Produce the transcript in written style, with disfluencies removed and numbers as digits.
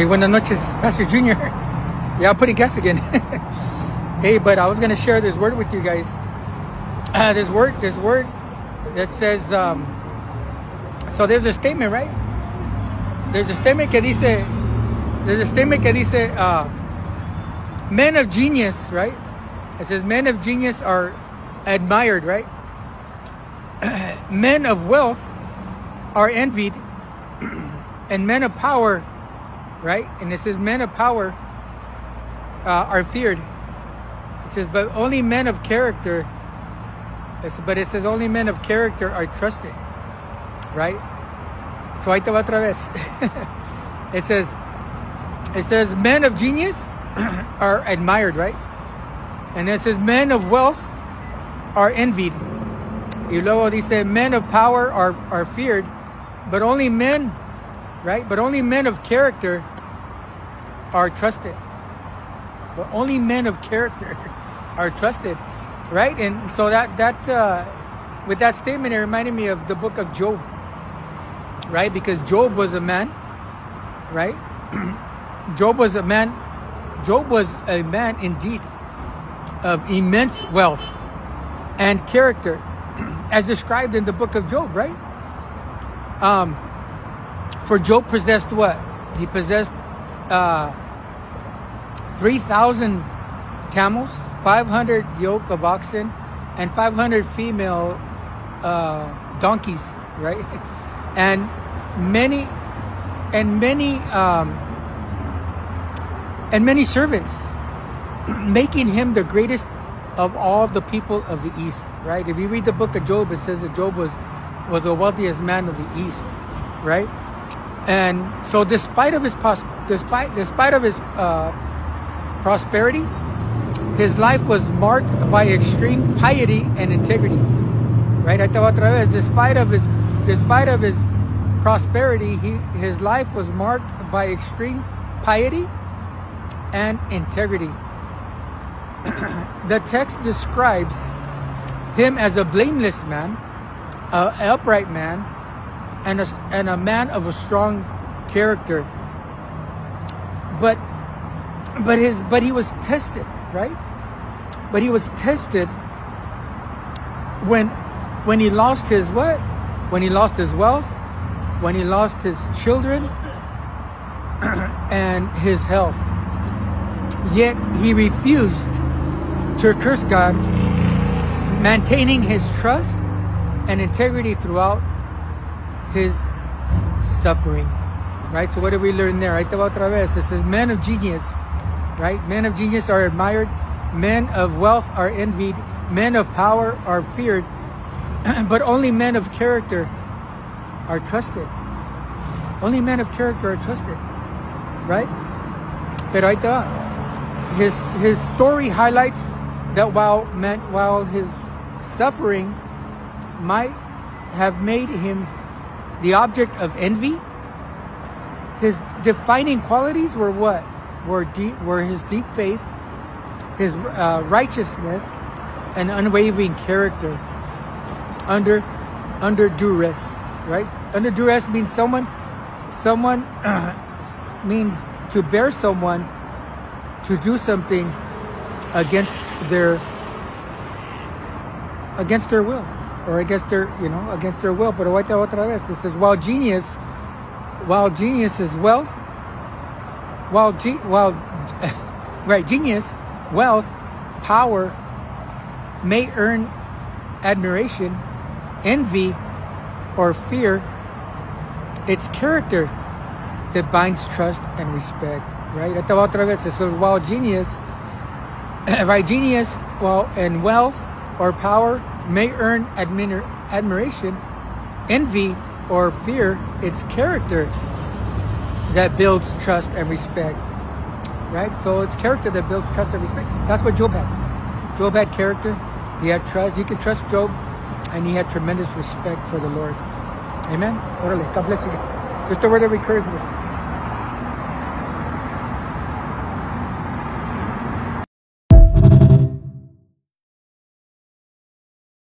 Hey, buenas noches, Pastor Junior. Yeah, I'm putting gas again. Hey, but I was gonna share this word with you guys. This word that says. So there's a statement, right? There's a statement que dice. Men of genius, right? It says men of genius are admired, right? Men of wealth are envied, and men of power, right? And it says men of power are feared. It says, but only men of character. But it says only men of character are trusted, right? So ahí te va otra vez. It says men of genius are admired, right? And it says men of wealth are envied. Y luego dice men of power are feared, but only men, right? But only men of character are trusted. But only men of character are trusted, right? And so that with that statement, it reminded me of the book of Job, right? Because Job was a man, right? Job was a man indeed of immense wealth and character, as described in the book of Job, right? For Job possessed what? He possessed 3,000 camels, 500 yoke of oxen, and 500 female donkeys, right? And many servants, making him the greatest of all the people of the East, right? If you read the book of Job, it says that Job was the wealthiest man of the East, right? And so, despite of his prosperity, his life was marked by extreme piety and integrity, right? Despite of his prosperity, his life was marked by extreme piety and integrity. The text describes him as a blameless man, an upright man, and a man of a strong character. But he was tested, right? But he was tested when he lost his what? When he lost his wealth, when he lost his children, and his health. Yet he refused to curse God, maintaining his trust and integrity throughout his suffering. Right? So what did we learn there? Right? It says men of genius, right? Men of genius are admired, men of wealth are envied, men of power are feared, but only men of character are trusted. Only men of character are trusted. Right? Pero ahí te va. His story highlights that while his suffering might have made him the object of envy, his defining qualities were what? Were his deep faith, his righteousness, and unwavering character under duress. Right? Under duress means someone means to bear someone to do something against their will, or against their will. But ahorita otra vez, it says while genius is wealth, genius, wealth, power may earn admiration, envy, or fear, it's character that binds trust and respect. Right? Esta va otra vez. It says while genius, and wealth or power may earn admiration, envy, or fear, it's character that builds trust and respect. Right? So it's character that builds trust and respect. That's what Job had. Job had character. He had trust. You can trust Job, and he had tremendous respect for the Lord. Amen. Orale. God bless you guys. Just a word of encouragement.